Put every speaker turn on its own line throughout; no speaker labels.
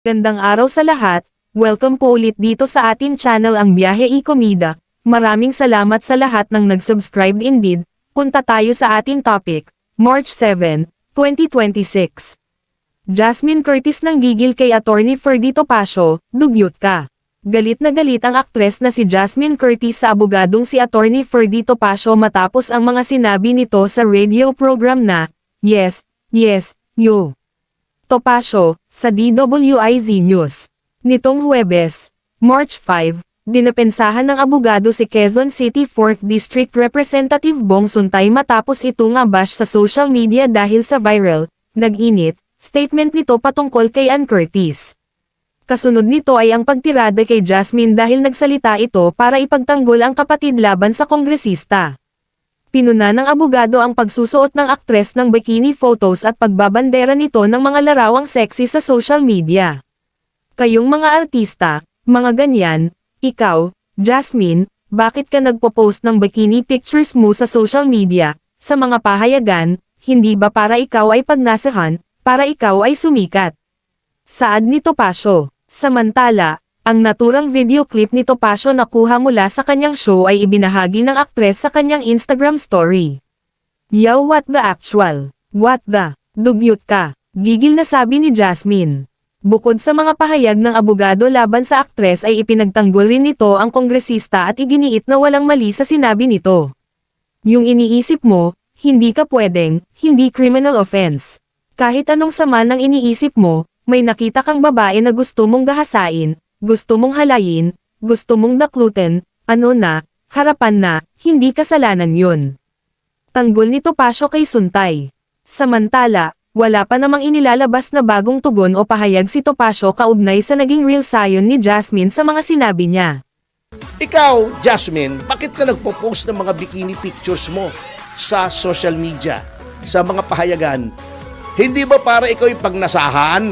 Gandang araw sa lahat, welcome po ulit dito sa ating channel ang Biyahe y Comida. Maraming salamat sa lahat ng nag-subscribe indeed. Punta tayo sa ating topic, March 7, 2026. Jasmine Curtis nang gigil kay Attorney Ferdy Topacio, dugyot ka. Galit na galit ang aktres na si Jasmine Curtis sa abogadong si Attorney Ferdy Topacio matapos ang mga sinabi nito sa radio program na, Yes, yo. Topacio, sa DWIZ News. Nitong Huwebes, March 5, dinapensahan ng abogado si Quezon City 4th District Representative Bong Suntay matapos itong abash sa social media dahil sa viral, nag-init, statement nito patungkol kay Ann Curtis. Kasunod nito ay ang pagtirada kay Jasmine dahil nagsalita ito para ipagtanggol ang kapatid laban sa kongresista. Pinuna ng abogado ang pagsusuot ng aktres ng bikini photos at pagbabandera nito ng mga larawang sexy sa social media. Kayong mga artista, mga ganyan, ikaw, Jasmine, bakit ka nagpo-post ng bikini pictures mo sa social media, sa mga pahayagan, hindi ba para ikaw ay pagnasahan, para ikaw ay sumikat? Saad ni Topacio. Samantala, ang naturang video clip ni Topacio na kuha mula sa kanyang show ay ibinahagi ng aktres sa kanyang Instagram story. Yo, what the actual? What the? Dugyot ka. Gigil na sabi ni Jasmine. Bukod sa mga pahayag ng abogado laban sa aktres ay ipinagtanggol rin nito ang kongresista at iginiit na walang mali sa sinabi nito. Yung iniisip mo, hindi ka pwedeng, hindi criminal offense. Kahit anong sama ng iniisip mo, may nakita kang babae na gusto mong gahasain, gusto mong halayin, gusto mong daklutin, harapan na, hindi kasalanan yun. Tanggol ni Topacio kay Suntay. Samantala, wala pa namang inilalabas na bagong tugon o pahayag si Topacio kaugnay sa naging real sayon ni Jasmine sa mga sinabi niya.
Ikaw, Jasmine, bakit ka nagpo-post ng mga bikini pictures mo sa social media, sa mga pahayagan? Hindi ba para ikaw ay pagnasahan?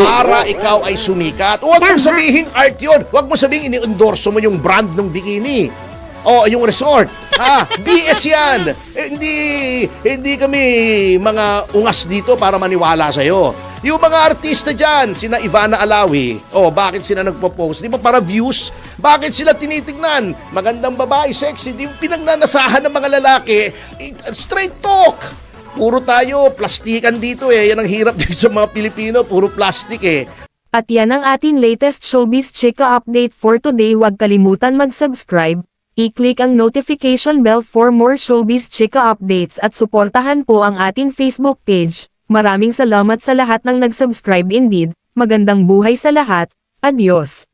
Para ikaw ay sumikat? Huwag mong sabihin art yun. Huwag mong sabihin ini-endorso mo yung brand ng bikini. O yung resort. BS yan. Hindi kami mga ungas dito para maniwala sa'yo. Yung mga artista dyan, sina Ivana Alawi, bakit sila nagpo-post? Di ba para views? Bakit sila tinitignan? Magandang babae, sexy, di pinagnanasahan ng mga lalaki. Straight talk! Puro tayo, plastikan dito Yan ang hirap dito sa mga Pilipino, puro plastic
At yan ang ating latest showbiz chika update for today. Huwag kalimutan mag-subscribe, i-click ang notification bell for more showbiz chika updates at suportahan po ang ating Facebook page. Maraming salamat sa lahat ng nag-subscribe indeed. Magandang buhay sa lahat. Adios.